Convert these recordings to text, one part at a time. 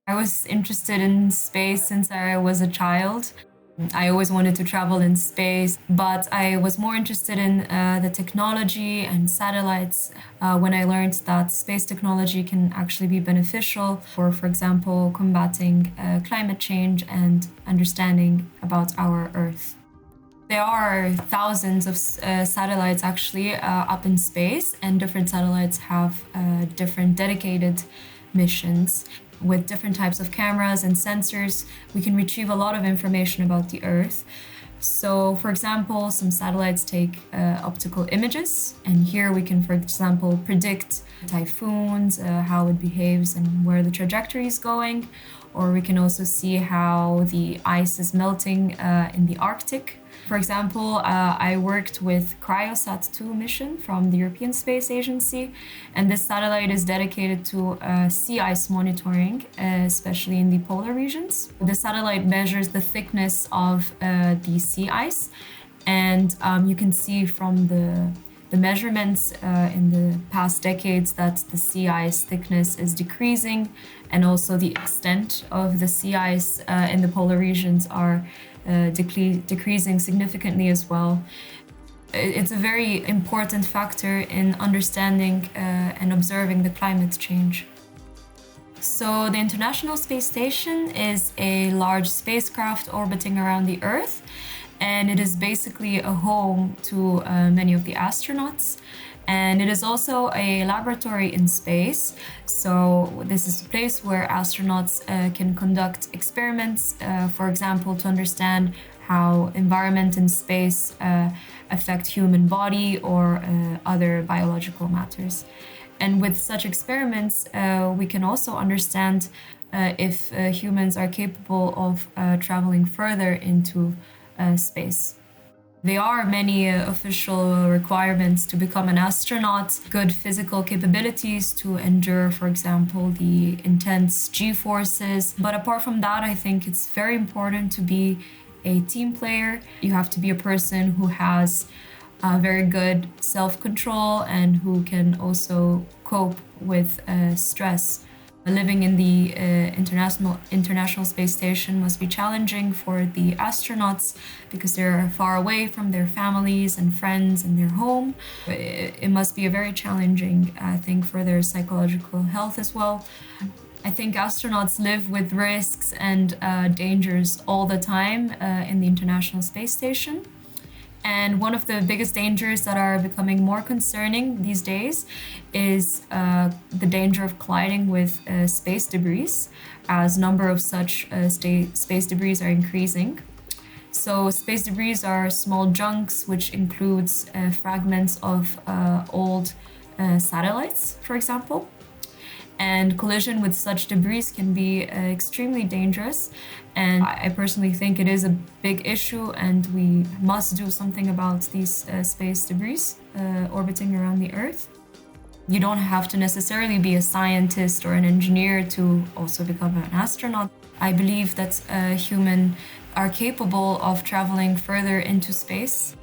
I was interested in space since I was a child. I always wanted to travel in space, but I was more interested in the technology and satellites when I learned that space technology can actually be beneficial for example, combating climate change and understanding about our Earth. There are thousands of satellites actually up in space, and different satellites have different dedicated missions. With different types of cameras and sensors, we can retrieve a lot of information about the Earth. So, for example, some satellites take optical images, and here we can, for example, predict typhoons, how it behaves, and where the trajectory is going. Or we can also see how the ice is melting in the Arctic. For example, I worked with Cryosat-2 mission from the European Space Agency, and this satellite is dedicated to sea ice monitoring, especially in the polar regions. The satellite measures the thickness of the sea ice, and you can see from the measurements in the past decades that the sea ice thickness is decreasing, and also the extent of the sea ice in the polar regions are decreasing significantly as well. It's a very important factor in understanding and observing the climate change. So the International Space Station is a large spacecraft orbiting around the Earth, and it is basically a home to many of the astronauts. And it is also a laboratory in space. So this is a place where astronauts can conduct experiments, for example, to understand how environment in space affect human body or other biological matters. And with such experiments, we can also understand if humans are capable of traveling further into space. There are many official requirements to become an astronaut, good physical capabilities to endure, for example, the intense G-forces. But apart from that, I think it's very important to be a team player. You have to be a person who has very good self-control and who can also cope with stress. Living in the International Space Station must be challenging for the astronauts because they're far away from their families and friends and their home. It must be a very challenging thing for their psychological health as well. I think astronauts live with risks and dangers all the time in the International Space Station. And one of the biggest dangers that are becoming more concerning these days is the danger of colliding with space debris, as number of such space debris are increasing. So space debris are small junks, which includes fragments of old satellites, for example. And collision with such debris can be extremely dangerous. And I personally think it is a big issue, and we must do something about these space debris orbiting around the Earth. You don't have to necessarily be a scientist or an engineer to also become an astronaut. I believe that humans are capable of traveling further into space.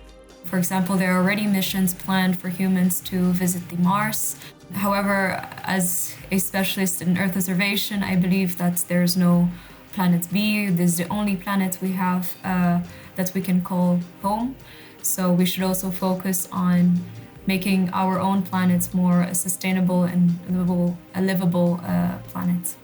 For example, there are already missions planned for humans to visit the Mars. However, as a specialist in Earth observation, I believe that there's no planet B. This is the only planet we have that we can call home. So we should also focus on making our own planets more sustainable and a livable planet.